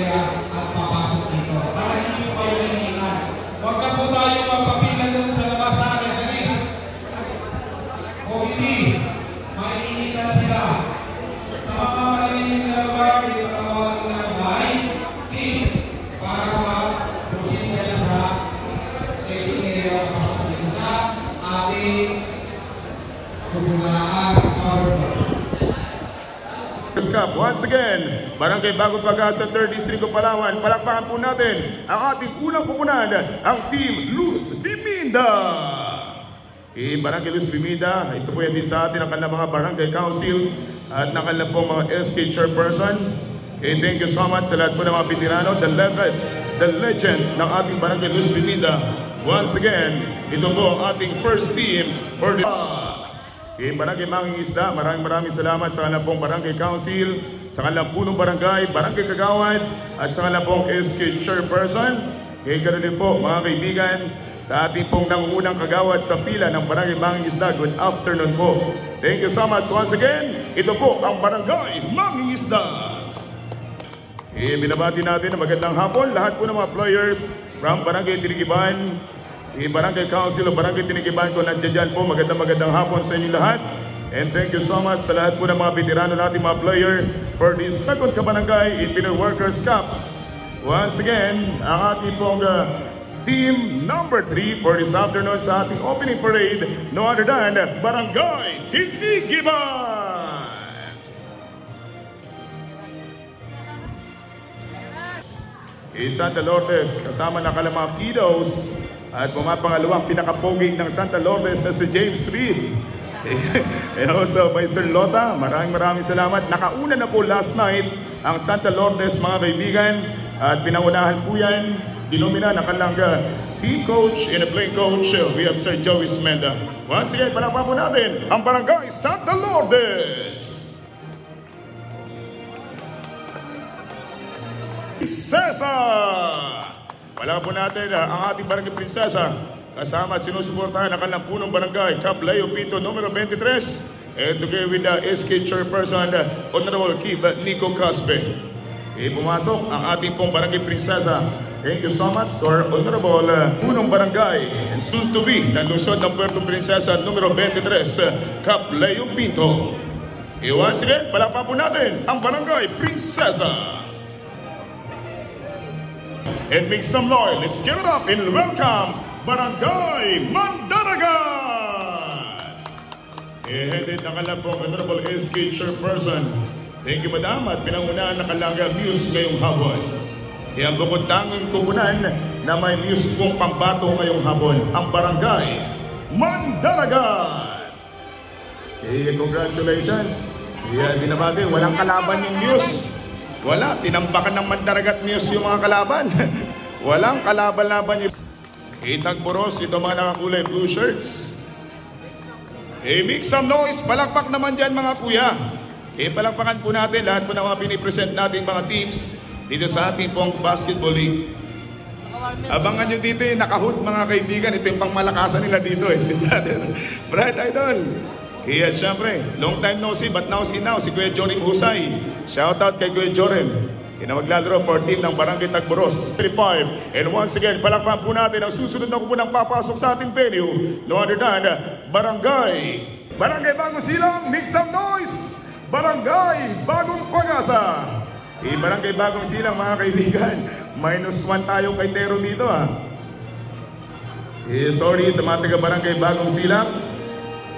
at papasok dito. Para hindi po kayo nangyayikan. Huwag na po tayo magpapila doon sa labas sa akin. Guys, o hindi, mainitan sila. Sa mga malilim na lugar, dito tawag ko ng bahay, team, para mag-proceed na sa safety area sa ating kubulaan power. Cup. Once again, Barangay Bagong Pag-asa 3rd District of Palawan. Palakpakan po natin ang ating unang pupunan, ang Team Luz Biminda. Barangay Luz Biminda, ito po yan din sa atin ang kanilang mga Barangay Council at ng kanilang pong mga SK Chairperson. Thank you so much sa lahat po ng mga veterano, the legend ng ating Barangay Luz Biminda. Once again, ito po ang ating first team for the Barangay Mangingisda. Maraming salamat sa kanilang pong Barangay Council, sa kanilang punong barangay, Barangay Kagawad, at sa kanilang pong SK Chairperson. Ganoon din po mga kaibigan, sa ating pong nangungunang kagawad sa pila ng Barangay Mangingisda. Good afternoon po. Thank you so much once again. Ito po ang Barangay Mangingisda. Binabati natin ang magandang hapon lahat po ng mga players from Barangay Tinigiban, Barangay Council o Barangay Tinigiban ko nandiyan dyan po. Magandang hapon sa inyo lahat. And thank you so much sa lahat po ng mga veterano natin, mga player, for this second kabarangay in Pinoy Workers Cup. Once again, ang ating pong team number 3 for this afternoon sa ating opening parade, no other than Barangay Tinigiban. Santa Lourdes, kasama na kalamang kiddos. At pumapangalawang pinakapoging ng Santa Lourdes na si James Reed. And also by Sir Lota, maraming salamat. Nakauna na po last night ang Santa Lourdes mga kaibigan. At pinangunahan po yan, dinumina na kanilang team coach and a playing coach. We have Sir Joey Smenda. Once again, palakpakan po natin ang Barangay Santa Lourdes. Prinsesa! Palakpakan po natin ang ating Barangay Prinsesa. Kasama at sinusuportahan ang kanilang punong barangay, Cap Leo Pinto, numero 23. And together with the SK Chairperson, Honorable Keith Nico Caspe. Pumasok ang ating pong Barangay Prinsesa. Thank you so much to our Honorable punong barangay and soon to be ng lungsod ng Puerto Princesa, numero 23, Cap Leo Pinto. Once again, palakpakan po natin ang Barangay Prinsesa. And make some noise. Let's give it up and welcome Barangay Mandaragat. Headed ang kanilang pong Honorable SK Chairperson. Thank you, Madam. At pinangunahan ng kanilang news ngayong hapon. Kaya bukod tanging kupunan na may news pong pambato ngayong hapon, ang Barangay Mandaragat. Congratulations. Binabati, walang kalaban yung news. Wala, tinambakan ng Mandaragat News yung mga kalaban. Walang kalaban-laban yung Tagboros, ito mga nakakulay blue shirts. Make some noise, palakpak naman dyan mga kuya. Palakpakan po natin lahat po ng mga pinipresent natin mga teams dito sa ating pong basketball league. Abangan nyo dito yung nakahood mga kaibigan. Ito yung pangmalakasan nila dito si brother Bright Idol. Kaya siyempre, long time no see, but now see now, si Kuya Jorim Husay. Shoutout kay Kuya Jorim. Maglalaro for team ng Barangay Tagboros 35. And once again, palakpakan po natin ang susunod na kupunang papasok sa ating venue. No other than Barangay Bagong Silang, make some noise! Barangay Bagong Pag-asa. Barangay Bagong Silang mga kaibigan, -1 tayo kay Tero dito sorry sa mga taga Barangay Bagong Silang.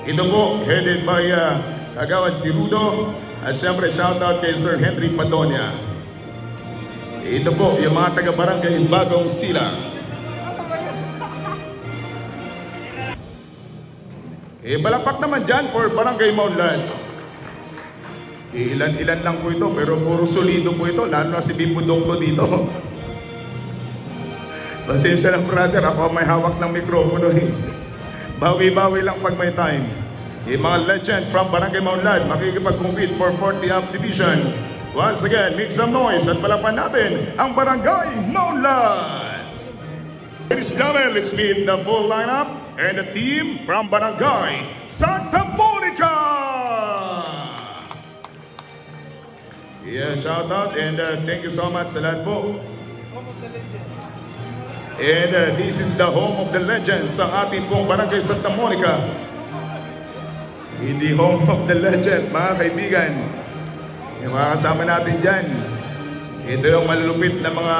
Ito po, headed by Kagawad si Rudo. At siyempre, shoutout kay Sir Henry Padonia. Ito po, yung mga taga-barangay Bagong Silang. Palakpak naman dyan for Barangay Maunlad. Ilan lang po ito, pero puro solido po ito. Lalo na si Bimbo Dongto dito. Pasensya lang brother, ako may hawak ng mikropono Bawi-bawi lang pag may time. Mga legend from Barangay Maunlad makikipag-compete for 40th Division. Once again, make some noise at palapan natin ang Barangay Maunlad. Ladies and gentlemen, let's meet the full lineup and the team from Barangay Santa Monica. Yeah, shout out and thank you so much sa lahat po. And this is the home of the legends sa ating pong Barangay Santa Monica. Hindi home of the legend, mga kaibigan. Yung mga kasama natin dyan, ito yung malulupit na mga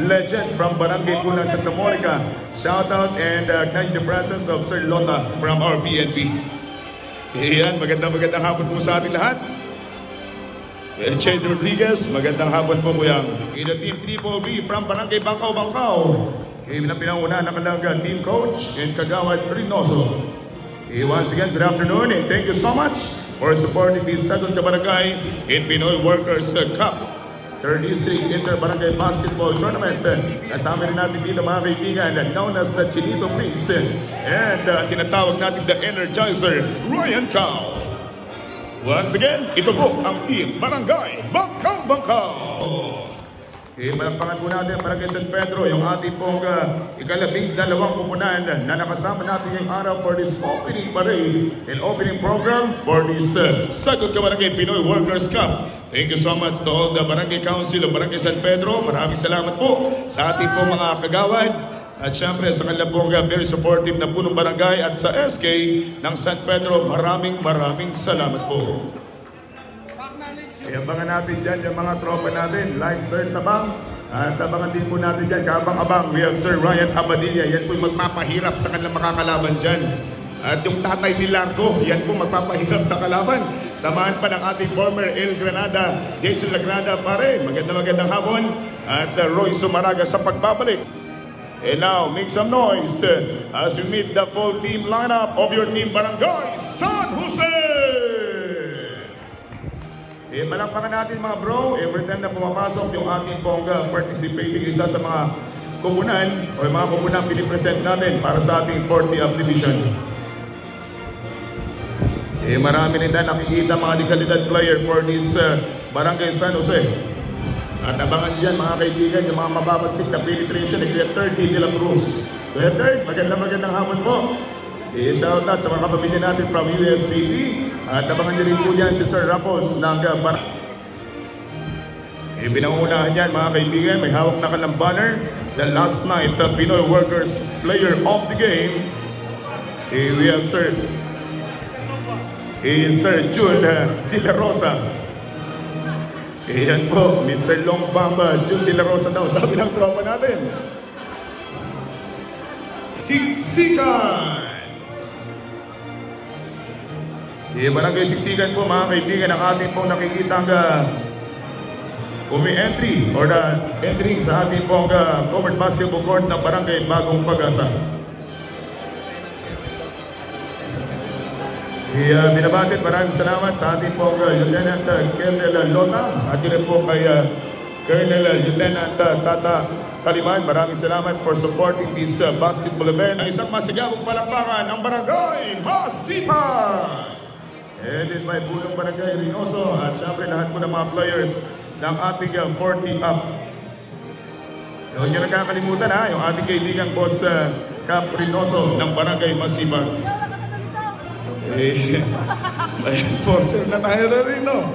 legend from Barangay Kunang Santa Monica. Shout out and acknowledge the presence of Sir Lota from our PNP. Iyan, magandang hapon po sa ating lahat. Jade Rodriguez, magandang hapon po kuya. In the team 3-4B from Barangay Bangkaw. Pinanguna ng kanilang team coach and Kagawad Reynoso. Once again, good afternoon and thank you so much for supporting this second Barangay in Pinoy Workers Cup 3rd District Inter-Barangay Basketball Tournament. Kasama rin natin dito mga kaibigan known as the Chinito Prince and tinatawag natin the Energizer, Ryan Cao. Once again, ito po ang team Barangay Bangkaw. Malakpakan po natin Barangay San Pedro, yung ating pong ikalabing dalawang pupunan na nakasama natin yung araw for this opening parade and opening program for this second Barangay Pinoy Workers Cup. Thank you so much to all the Barangay Council of Barangay San Pedro. Maraming salamat po sa ating pong mga kagawad. At syempre sa kanilang pong very supportive na punong barangay at sa SK ng San Pedro, maraming salamat po. Abangan natin dyan yung mga tropa natin like Sir Tabang at abangan din po natin dyan kabang-abang we have Sir Ryan Abadilla. Yan po yung magpapahirap sa kanilang makakalaban dyan. At yung tatay ni Largo, yan po magpapahirap sa kalaban. Samahan pa ng ating former El Granada, Jason Lagrada pare. Magandang hapon at Roy Sumaraga sa pagbabalik. And now, make some noise as we meet the full team lineup of your team Barangay San Jose! Malakpakan natin mga bro, every time na pumapasok yung ating pong participating isa sa mga kupunan o mga kupunan pinipresent natin para sa ating 40th division. Marami rin na nakikita mga dekalidad player for this Barangay San Jose. At abangan dyan mga kaibigan yung mga mababagsik na penetration ni Kuya 30 de la Cruz. Kuya 30, magandang hapon po. Shout out sa mga kapamilya natin from USDP. At abangan nyo rin po dyan si Sir Rapos ng pinangunahan yan mga kaibigan. May hawak na kanilang banner. The last night, the Pinoy Workers Player of the Game. We have Sir June De La Rosa. Yan po, Mr. Long Bamba, June De La Rosa daw, sabi ng tropa natin. Siksikan! Barangay Siksikan po mga kaibigan, ang ating pong nakikitang umi-entry or the entry sa ating pong covered basketball court ng Barangay Bagong Pag-asa. Binabatid, maraming salamat sa ating pong Lieutenant Colonel Lota at yun po kay Colonel Lieutenant Tata Taliman. Maraming salamat for supporting this basketball event. Isang masigabong palakpakan ang Barangay Masipag! Headed by Bulong Barangay Reynoso at syempre lahat po ng mga players ng ating 40 up. Huwag niyo nakakalimutan yung ating kaibigang boss Cap Reynoso ng Barangay Masipag. Forcer na tayo na rin, no?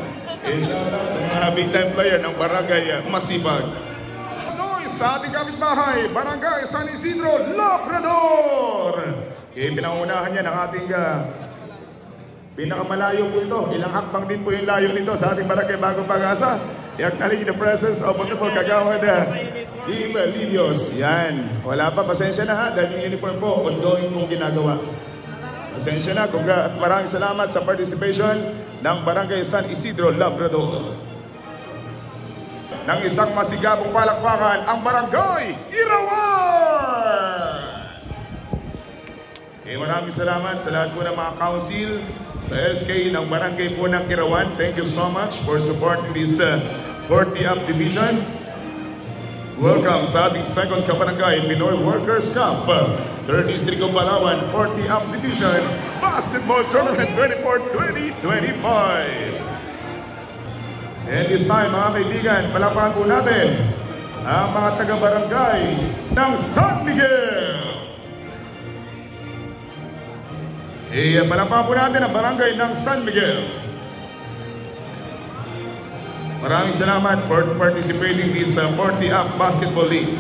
Shout out sa mga big time player ng Barangay Masipag. Sa ating kapitbahay, Barangay San Isidro, Labrador! Pinangunahan niya ng ating pinakamalayo po ito. Ilang hakbang din po yung layo nito sa ating Barangay Bagong Pag-asa. I-acknowledge the presence of wonderful Kagawad Team Lilios. Yan. Wala pa, pasensya na ha. Dahil yung uniform po, ongoing pong ginagawa. Pasensya na. At maraming salamat sa participation ng Barangay San Isidro, Labrador. Nang isang masigabong palakpakan, ang Barangay Irawan! Maraming salamat sa lahat po ng mga council sa SK ng Barangay po ng Irawan. Thank you so much for supporting this 40th division. Welcome sa ating second Kabarangay Pinoy Workers Cup 3rd District of Palawan 40th division Basketball Tournament 24-2025. And this time mga kaibigan, palakpakan po natin ang mga taga-barangay ng San Miguel. Palakpakan po natin ang barangay ng San Miguel. Maraming salamat for participating in this 40-up Basketball League.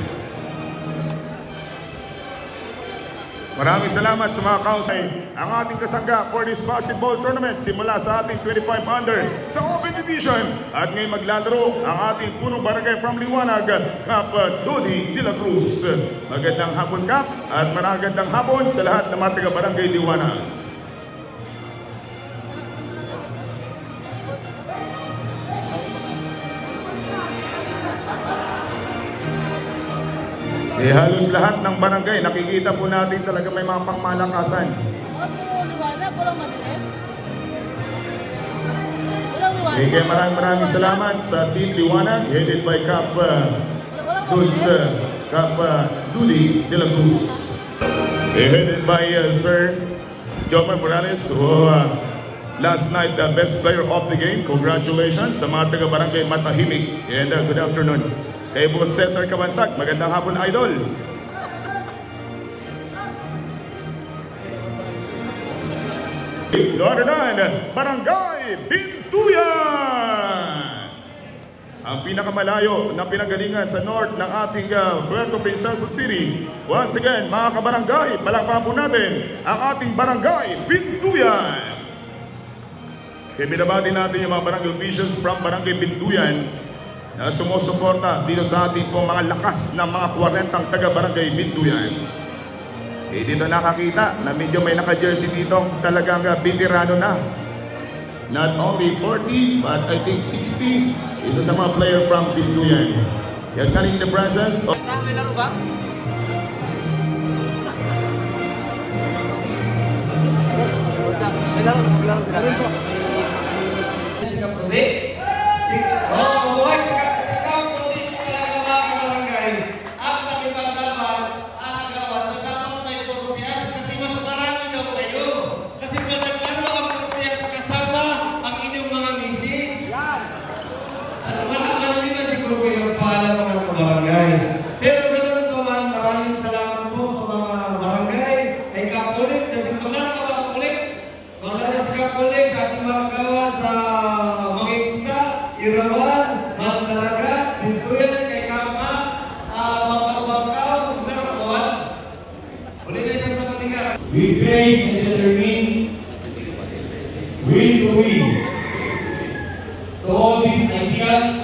Maraming salamat sa mga kausay. Ang ating kasangga for this basketball tournament simula sa ating 25 under sa Open Division. At ngayon maglalaro ang ating punong barangay from Liwanag, Kap Dodi de la Cruz. Magandang hapon, Kap, at magandang hapon sa lahat ng mga taga-barangay Liwanag. Halos lahat ng barangay, nakikita po natin talaga may mga pangmalakasan. Sige, maraming salamat sa Team Liwanag, headed by Kap Dodi de la Cruz. Headed by Sir Jomar Morales, who last night the best player of the game. Congratulations sa mga taga-barangay Matahimik. And good afternoon. Kay Boss Cesar Cabansac, magandang hapon, Idol. Northern Barangay Bintuyan, ang pinakamalayo na pinanggalingan sa north ng ating Puerto Princesa City. Once again, mga kabarangay, palakpakan po natin ang ating Barangay Bintuyan. Kaya binabati natin yung mga barangay officials from Barangay Bintuyan na sumusuporta dito sa ating pong mga lakas ng mga 40 taga-barangay Bintuyan. Dito nakakita na medyo may naka-jersey dito, talagang veterano na. Not only 40, but I think 60, isa sa mga player from Bintuyan. Yan galing the presence of... May laro ba? May laro sila. Pero ganoon naman, maraming salamat po sa mga barangay, ay Kapulit, kasi mga Kapulit, mga sa Kapulit, sa ating mga gawa sa Mangingista, Irawan, Mandaraga, Bintuyan, kay Kama, Mapapakaw, Narawan. Ulit na isang pagkatiga. We praise and determine will to win. To all these ideas,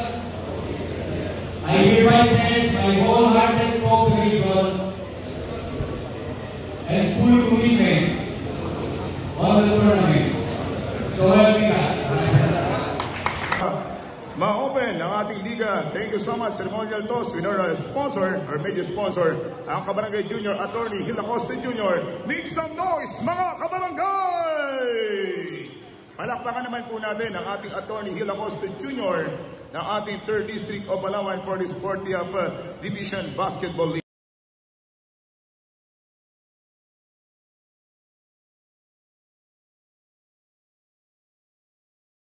I hereby pledge my wholehearted cooperation and full commitment on the tournament. So help me God. Ma-open ang ating liga. Thank you so much. Ceremonial toss with our sponsor, our major sponsor, ang Kabarangay Junior Attorney Hil Acosta Jr. Make some noise, mga kabarangay! Palakpakan naman po natin ang ating Attorney Hil Acosta Jr. ng ating 3rd District of Palawan for this 40th Division Basketball League.